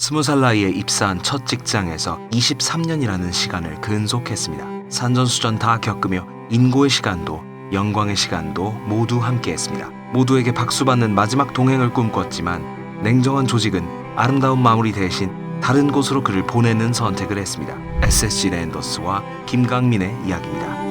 20살 나이에 입사한 첫 직장에서 23년이라는 시간을 근속했습니다. 산전수전 다 겪으며 인고의 시간도 영광의 시간도 모두 함께했습니다. 모두에게 박수받는 마지막 동행을 꿈꿨지만 냉정한 조직은 아름다운 마무리 대신 다른 곳으로 그를 보내는 선택을 했습니다. SSG 랜더스와 김강민의 이야기입니다.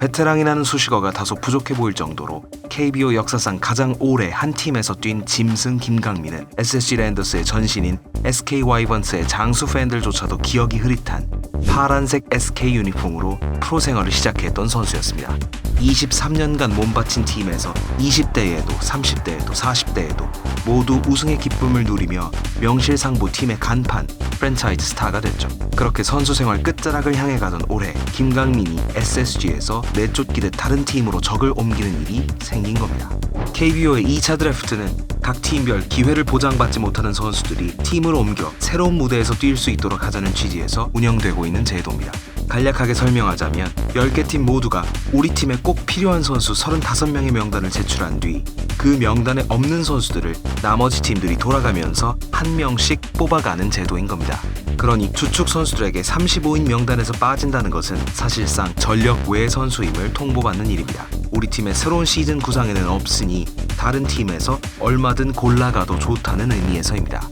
베테랑이라는 수식어가 다소 부족해 보일 정도로 KBO 역사상 가장 오래 한 팀에서 뛴 짐승 김강민은 SSG 랜더스의 전신인 SK 와이번스의 장수 팬들조차도 기억이 흐릿한 파란색 SK 유니폼으로 프로 생활을 시작했던 선수였습니다. 23년간 몸바친 팀에서 20대에도 30대에도 40대에도 모두 우승의 기쁨을 누리며 명실상부 팀의 간판, 프랜차이즈 스타가 됐죠. 그렇게 선수 생활 끝자락을 향해 가던 올해 김강민이 SSG에서 내쫓기듯 다른 팀으로 적을 옮기는 일이 생긴 겁니다. KBO의 2차 드래프트는 각 팀별 기회를 보장받지 못하는 선수들이 팀을 옮겨 새로운 무대에서 뛸 수 있도록 하자는 취지에서 운영되고 있는 제도입니다. 간략하게 설명하자면 10개 팀 모두가 우리 팀에 꼭 필요한 선수 35명의 명단을 제출한 뒤 그 명단에 없는 선수들을 나머지 팀들이 돌아가면서 한 명씩 뽑아가는 제도인 겁니다. 그러니 주축 선수들에게 35인 명단에서 빠진다는 것은 사실상 전력 외 선수임을 통보받는 일입니다. 우리 팀의 새로운 시즌 구상에는 없으니 다른 팀에서 얼마든 골라가도 좋다는 의미에서입니다.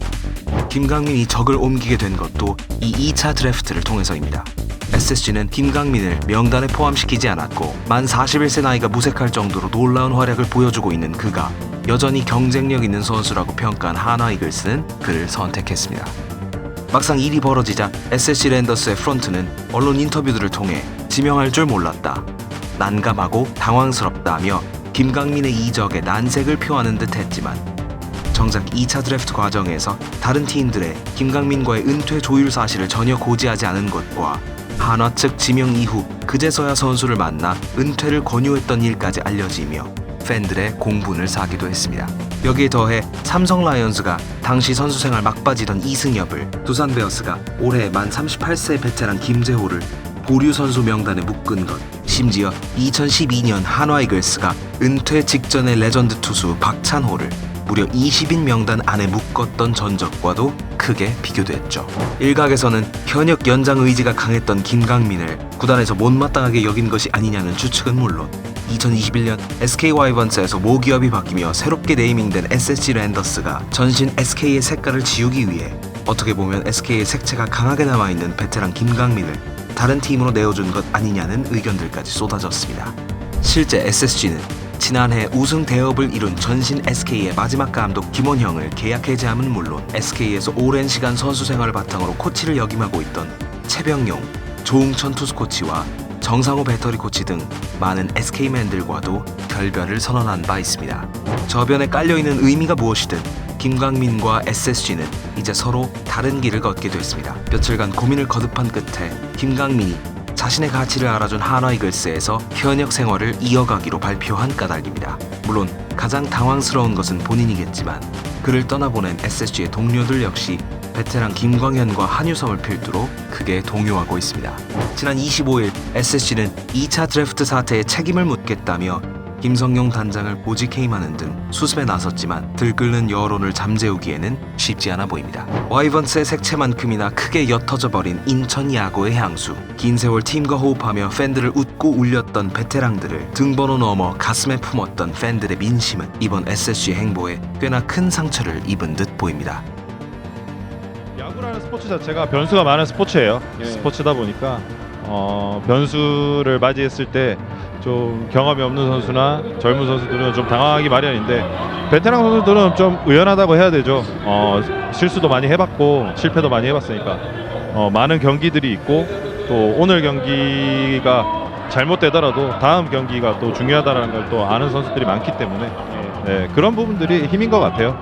김강민이 적을 옮기게 된 것도 이 2차 드래프트를 통해서입니다. SSG는 김강민을 명단에 포함시키지 않았고 만 41세 나이가 무색할 정도로 놀라운 활약을 보여주고 있는 그가 여전히 경쟁력 있는 선수라고 평가한 한화 이글스는 그를 선택했습니다. 막상 일이 벌어지자 SSG 랜더스의 프런트는 언론 인터뷰들을 통해 지명할 줄 몰랐다, 난감하고 당황스럽다며 김강민의 이적에 난색을 표하는 듯 했지만 정작 2차 드래프트 과정에서 다른 팀들의 김강민과의 은퇴 조율 사실을 전혀 고지하지 않은 것과 한화 측 지명 이후 그제서야 선수를 만나 은퇴를 권유했던 일까지 알려지며 팬들의 공분을 사기도 했습니다. 여기에 더해 삼성 라이온즈가 당시 선수 생활 막빠지던 이승엽을, 두산 베어스가 올해 만 38세 베테랑 김재호를 보류 선수 명단에 묶은 것, 심지어 2012년 한화 이글스가 은퇴 직전의 레전드 투수 박찬호를 무려 20인 명단 안에 묶었던 전적과도 크게 비교됐죠. 일각에서는 현역 연장 의지가 강했던 김강민을 구단에서 못마땅하게 여긴 것이 아니냐는 추측은 물론 2021년 SK 와이번스에서 모기업이 바뀌며 새롭게 네이밍된 SSG 랜더스가 전신 SK의 색깔을 지우기 위해 어떻게 보면 SK의 색채가 강하게 남아있는 베테랑 김강민을 다른 팀으로 내어준 것 아니냐는 의견들까지 쏟아졌습니다. 실제 SSG는 지난해 우승 대업을 이룬 전신 SK의 마지막 감독 김원형을 계약 해제함은 물론 SK에서 오랜 시간 선수 생활을 바탕으로 코치를 역임하고 있던 최병용, 조웅천 투수 코치와 정상호 배터리 코치 등 많은 SK맨들과도 결별을 선언한 바 있습니다. 저변에 깔려있는 의미가 무엇이든 김강민과 SSG는 이제 서로 다른 길을 걷게 됐습니다. 며칠간 고민을 거듭한 끝에 김강민이 자신의 가치를 알아준 한화 이글스에서 현역 생활을 이어가기로 발표한 까닭입니다. 물론 가장 당황스러운 것은 본인이겠지만 그를 떠나보낸 SSG의 동료들 역시 베테랑 김광현과 한유섬을 필두로 크게 동요하고 있습니다. 지난 25일 SSG는 2차 드래프트 사태에 책임을 묻겠다며 김성용 단장을 보직해임하는 등 수습에 나섰지만 들끓는 여론을 잠재우기에는 쉽지 않아 보입니다. 와이번스의 색채만큼이나 크게 옅어져 버린 인천 야구의 향수, 긴 세월 팀과 호흡하며 팬들을 웃고 울렸던 베테랑들을 등번호 넘어 가슴에 품었던 팬들의 민심은 이번 SSG 행보에 꽤나 큰 상처를 입은 듯 보입니다. 야구라는 스포츠 자체가 변수가 많은 스포츠예요. 스포츠다 보니까 변수를 맞이했을 때 좀 경험이 없는 선수나 젊은 선수들은 좀 당황하기 마련인데 베테랑 선수들은 좀 의연하다고 해야 되죠. 실수도 많이 해봤고 실패도 많이 해봤으니까 많은 경기들이 있고 또 오늘 경기가 잘못되더라도 다음 경기가 또 중요하다는 걸 또 아는 선수들이 많기 때문에 네, 그런 부분들이 힘인 것 같아요.